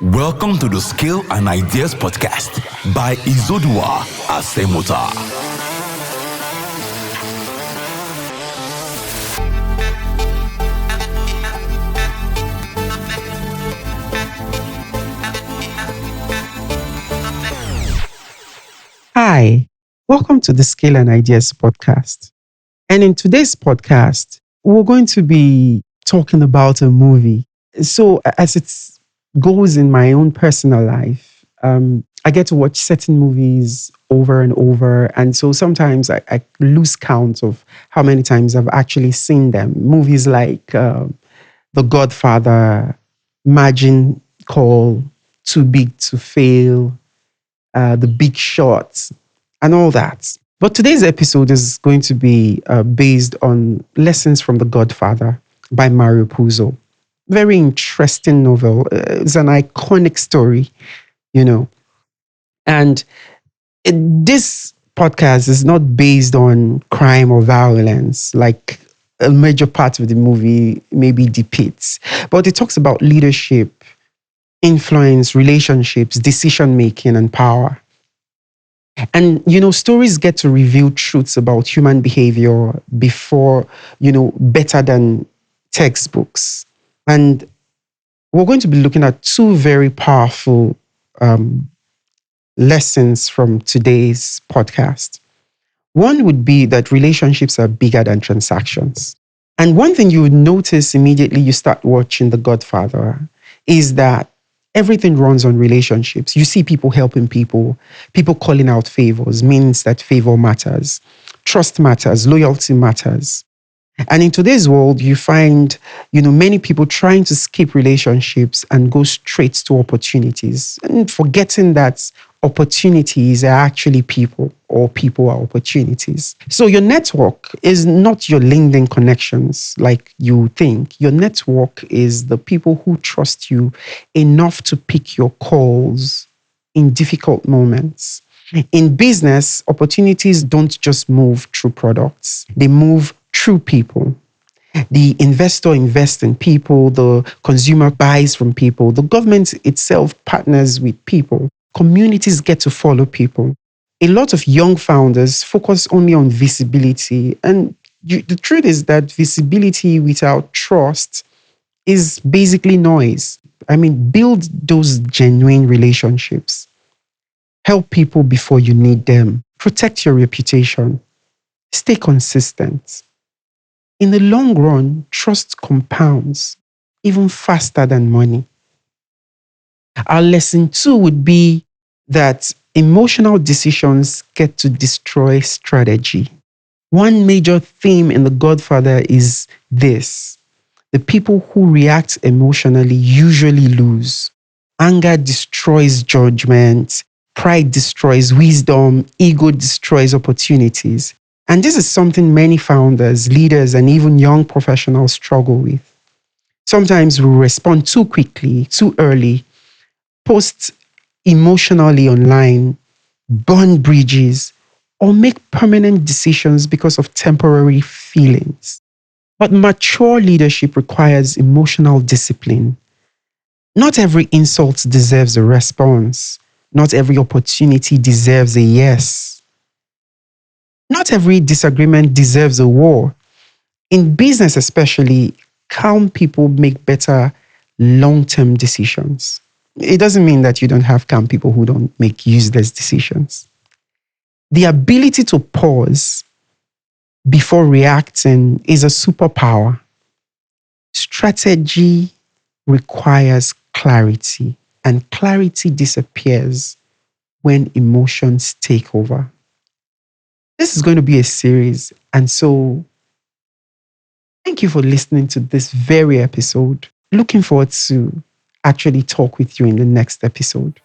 Welcome to the Skill and Ideas Podcast by Izodua Asemota. Hi, welcome to the Skill and Ideas Podcast. And in today's podcast, we're going to be talking about a movie. So, as it goes in my own personal life, I get to watch certain movies over and over. And so sometimes I lose count of how many times I've actually seen them. Movies like The Godfather, Margin Call, Too Big to Fail, The Big Shot, and all that. But today's episode is going to be based on Lessons from The Godfather by Mario Puzo. Very interesting novel. It's an iconic story, you know. And this podcast is not based on crime or violence like a major part of the movie maybe depicts, but it talks about leadership, influence, relationships, decision making, and power. And, stories get to reveal truths about human behavior before, better than textbooks. And we're going to be looking at two very powerful lessons from today's podcast. One would be that relationships are bigger than transactions. And one thing you would notice immediately you start watching The Godfather is that everything runs on relationships. You see people helping people calling out favors, means that favor matters. Trust matters, loyalty matters. And in today's world, you find, many people trying to skip relationships and go straight to opportunities and forgetting that opportunities are actually people or people are opportunities. So your network is not your LinkedIn connections like you think. Your network is the people who trust you enough to pick your calls in difficult moments. In business, opportunities don't just move through products. They move through people. The investor invests in people. The consumer buys from people. The government itself partners with people. Communities get to follow people. A lot of young founders focus only on visibility. And the truth is that visibility without trust is basically noise. Build those genuine relationships. Help people before you need them. Protect your reputation. Stay consistent. In the long run, trust compounds even faster than money. Our lesson 2 would be that emotional decisions get to destroy strategy. One major theme in The Godfather is this: the people who react emotionally usually lose. Anger destroys judgment. Pride destroys wisdom. Ego destroys opportunities. And this is something many founders, leaders, and even young professionals struggle with. Sometimes we respond too quickly, too early, post emotionally online, burn bridges, or make permanent decisions because of temporary feelings. But mature leadership requires emotional discipline. Not every insult deserves a response. Not every opportunity deserves a yes. Not every disagreement deserves a war. In business especially, calm people make better long-term decisions. It doesn't mean that you don't have calm people who don't make useless decisions. The ability to pause before reacting is a superpower. Strategy requires clarity, and clarity disappears when emotions take over. This is going to be a series, and so thank you for listening to this very episode. Looking forward to actually talk with you in the next episode.